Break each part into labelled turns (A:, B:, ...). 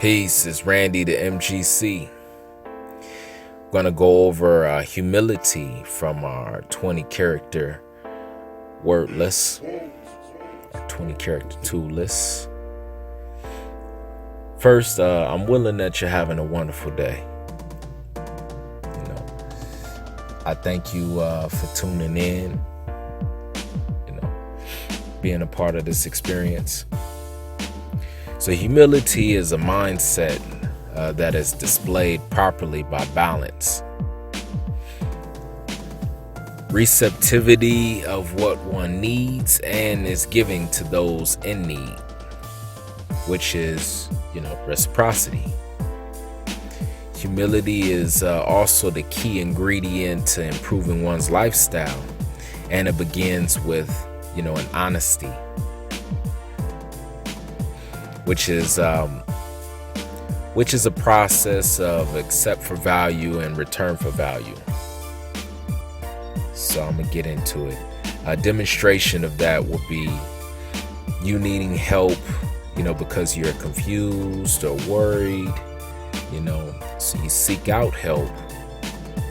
A: Peace, it's Randy the MGC. I'm going to go over humility from our 20 character word list, our 20 character tool list. First, I'm willing that you're having a wonderful day. I thank you for tuning in, being a part of this experience. So humility is a mindset that is displayed properly by balance, receptivity of what one needs and is giving to those in need, which is, reciprocity. Humility is also the key ingredient to improving one's lifestyle, and it begins with, an honesty, which is a process of accept for value and return for value. So I'm gonna get into it. A demonstration of that will be you needing help, because you're confused or worried, so you seek out help.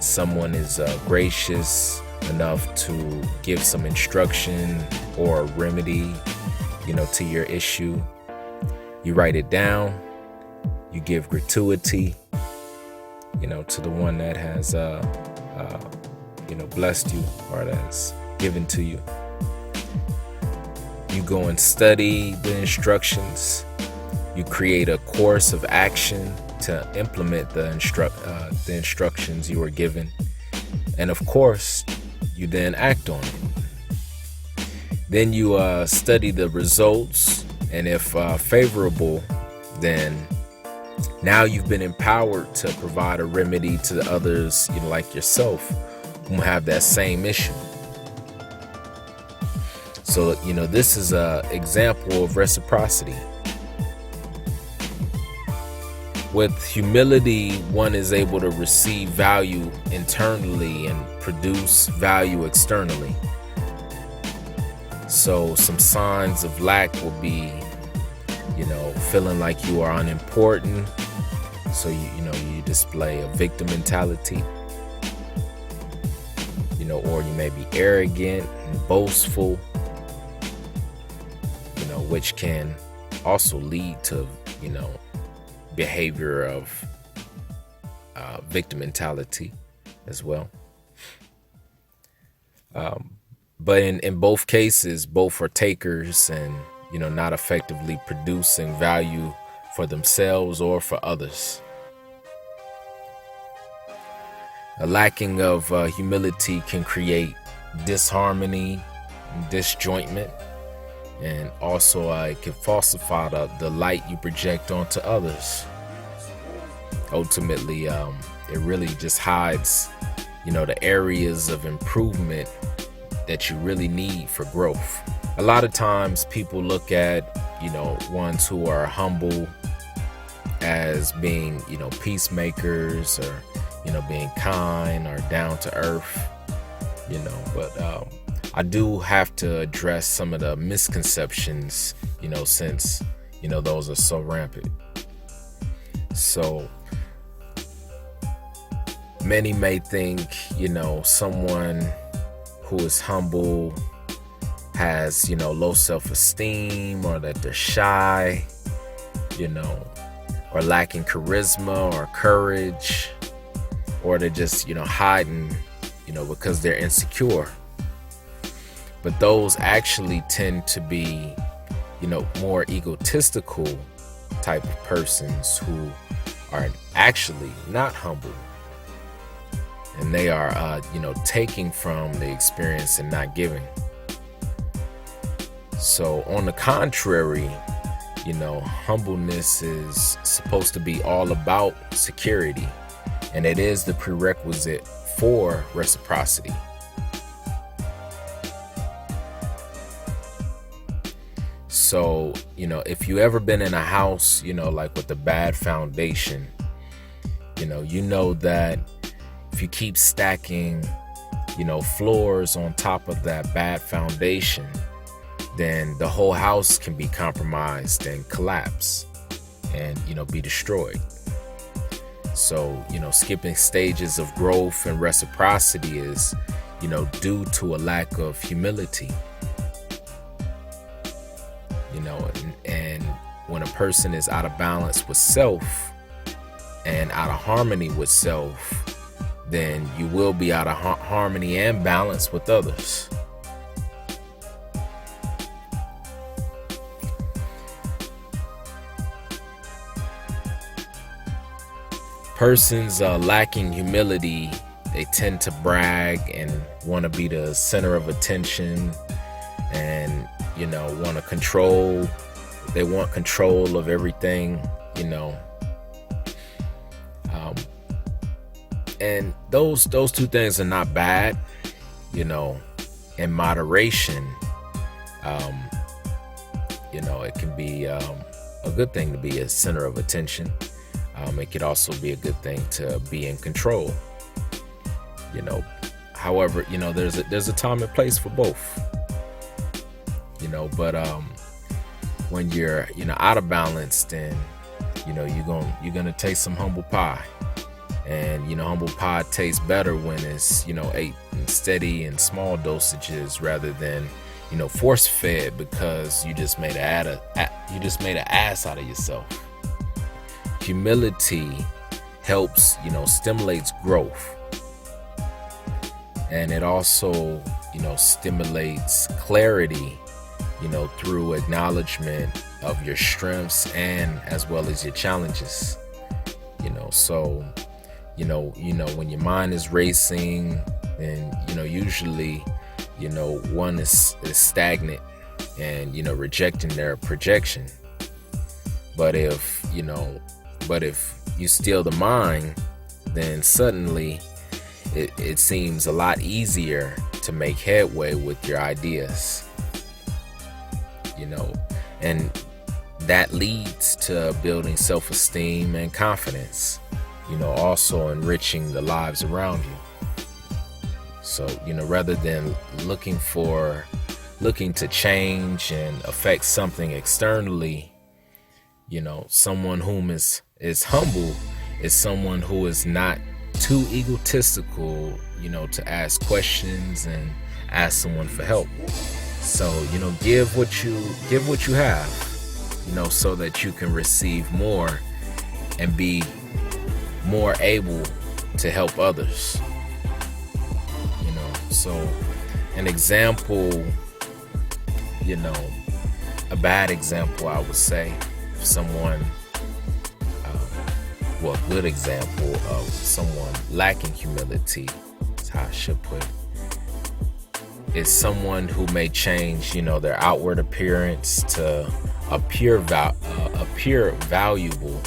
A: Someone is gracious enough to give some instruction or a remedy, to your issue. You write it down, you give gratuity, to the one that has, blessed you or that's given to you. You go and study the instructions. You create a course of action to implement the instructions you were given. And of course, you then act on it. Then you study the results, and if favorable, then now you've been empowered to provide a remedy to the others, like yourself, who have that same issue. So, this is an example of reciprocity. With humility, one is able to receive value internally and produce value externally. So some signs of lack will be, feeling like you are unimportant. So you display a victim mentality, or you may be arrogant and boastful, which can also lead to, behavior of victim mentality as well. But in both cases, both are takers and, not effectively producing value for themselves or for others. A lacking of humility can create disharmony, disjointment, and also it can falsify the light you project onto others. Ultimately, it really just hides, the areas of improvement that you really need for growth. A lot of times people look at, ones who are humble as being, peacemakers or, being kind or down to earth, but I do have to address some of the misconceptions, since, those are so rampant. So many may think, someone who is humble has, low self-esteem, or that they're shy, or lacking charisma or courage, or they're just, hiding, because they're insecure. But those actually tend to be, more egotistical type of persons who are actually not humble. And they are, taking from the experience and not giving. So on the contrary, humbleness is supposed to be all about security. And it is the prerequisite for reciprocity. So, if you ever been in a house, like with a bad foundation, that if you keep stacking, floors on top of that bad foundation, then the whole house can be compromised and collapse. and, be destroyed. So, skipping stages of growth and reciprocity is, due to a lack of humility. And when a person is out of balance with self and out of harmony with self, then you will be out of harmony and balance with others. Persons lacking humility, they tend to brag and want to be the center of attention and, want to control. They want control of everything, and those two things are not bad, in moderation. It can be a good thing to be a center of attention. It could also be a good thing to be in control. However, there's a time and place for both. But when you're out of balance, then you're gonna taste some humble pie, and humble pie tastes better when it's ate in steady and small dosages rather than force fed, because you just made an ass out of yourself. Humility helps, stimulates growth, and it also, stimulates clarity, through acknowledgement of your strengths and as well as your challenges. So, when your mind is racing, then, if one is stagnant and rejecting their projection. But if you steal the mind, then suddenly it seems a lot easier to make headway with your ideas. And that leads to building self-esteem and confidence, also enriching the lives around you. So, rather than looking to change and affect something externally, someone whom is humble is someone who is not too egotistical, to ask questions and ask someone for help. So, give what you have, so that you can receive more and be more able to help others. So an example, a bad example, I would say, someone, a good example of someone lacking humility, is how I should put it, is someone who may change, their outward appearance to appear valuable,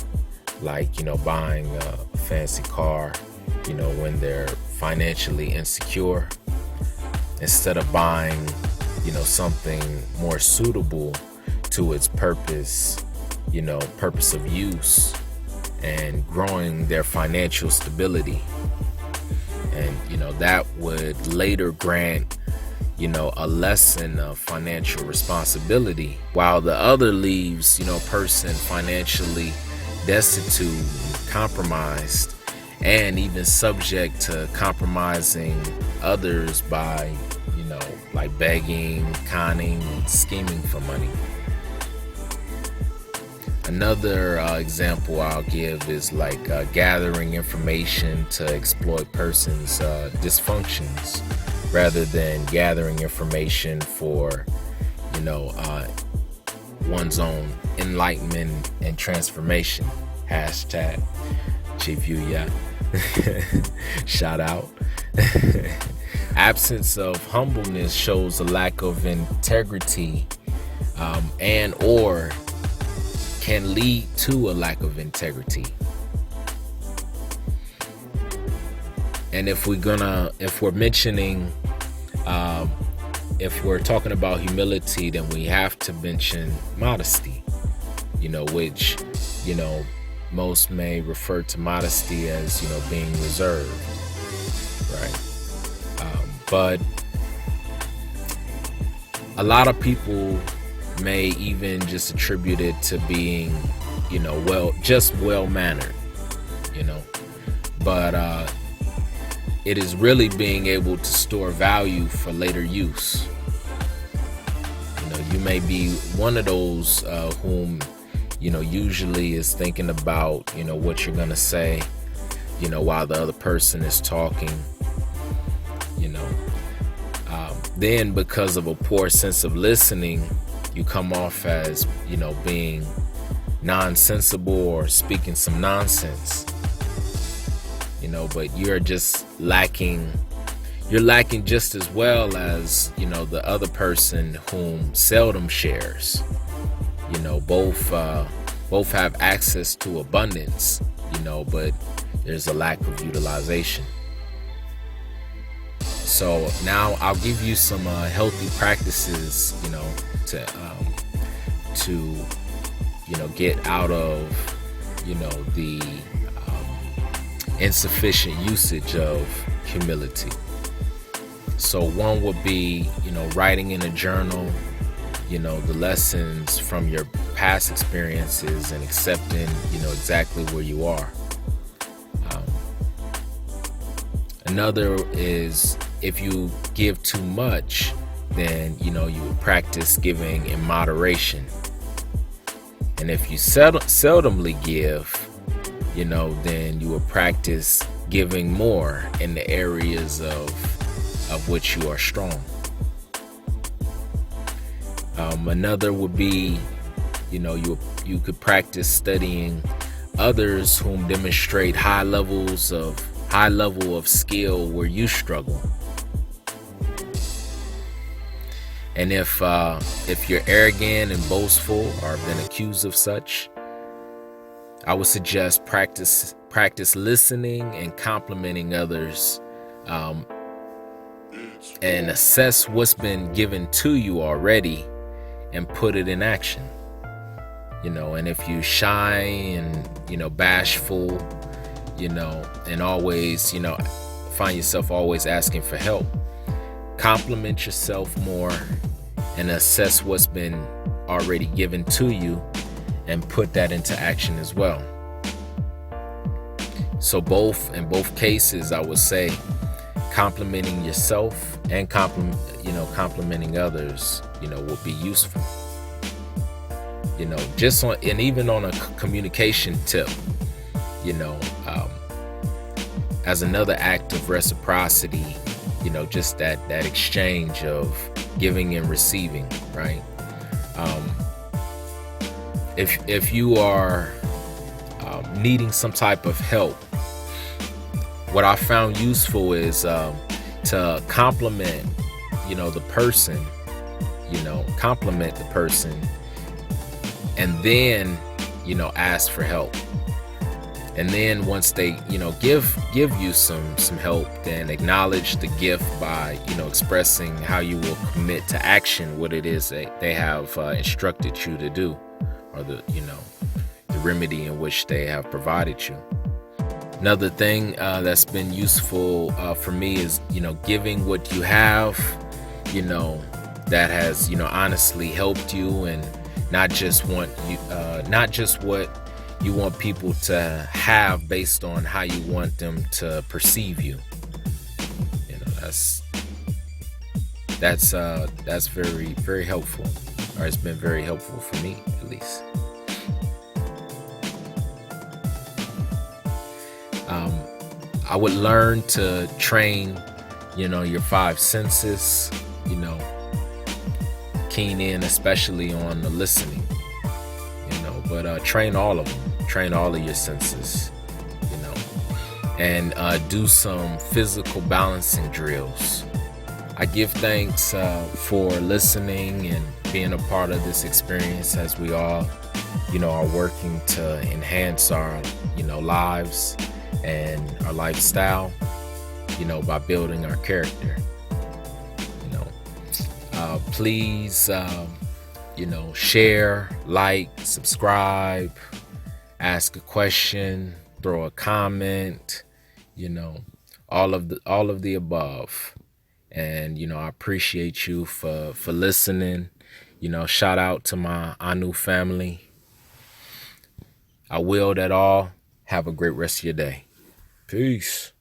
A: like, buying a fancy car, when they're financially insecure, instead of buying, something more suitable to its purpose, purpose of use, and growing their financial stability. And, that would later grant, a lesson of financial responsibility, while the other leaves, person financially destitute, compromised, and even subject to compromising others by, like begging, conning, and scheming for money. Another example I'll give is like gathering information to exploit persons' dysfunctions, rather than gathering information for, one's own enlightenment and transformation. Hashtag Chief Yuya. Shout out. Absence of humbleness shows a lack of integrity, and or can lead to a lack of integrity. And if we're mentioning, if we're talking about humility, then we have to mention modesty, which, most may refer to modesty as, being reserved, right? But a lot of people may even just attribute it to being just well mannered, you know. But it is really being able to store value for later use. You may be one of those whom, usually is thinking about, what you're going to say, while the other person is talking, you know. Then because of a poor sense of listening, you come off as, being nonsensible or speaking some nonsense, but you're lacking just as well as, the other person whom seldom shares. Both have access to abundance, but there's a lack of utilization. So now I'll give you some healthy practices, to get out of, the insufficient usage of humility. So one would be, writing in a journal, the lessons from your past experiences and accepting, exactly where you are. Another is if you give too much, then, you would practice giving in moderation. And if you seldomly give, then you will practice giving more in the areas of which you are strong. Another would be, you could practice studying others whom demonstrate high level of skill where you struggle. And if you're arrogant and boastful or have been accused of such, I would suggest practice listening and complimenting others, and assess what's been given to you already and put it in action. And if you shy and, bashful, and always, find yourself always asking for help, compliment yourself more and assess what's been already given to you and put that into action as well. So in both cases, I would say complimenting yourself and complimenting others, will be useful. And even on a communication tip, as another act of reciprocity, just that exchange of giving and receiving, right? If you are needing some type of help, what I found useful is to compliment, the person, compliment the person, and then, ask for help. And then once they, give you some help, then acknowledge the gift by, expressing how you will commit to action what it is that they have instructed you to do, or the remedy in which they have provided you. Another thing that's been useful for me is, giving what you have, that has, honestly helped you, and not just what you want people to have based on how you want them to perceive you. That's very, very helpful, or it's been very helpful for me, at least. I would learn to train, your five senses, keen in, especially on the listening, but train all of them. Train all of your senses, and do some physical balancing drills. I give thanks for listening and being a part of this experience, as we all, are working to enhance our, lives and our lifestyle, by building our character. Please, share, like, subscribe, ask a question, throw a comment, all of the above. And, I appreciate you for listening. Shout out to my Anu family. I will that all. Have a great rest of your day. Peace.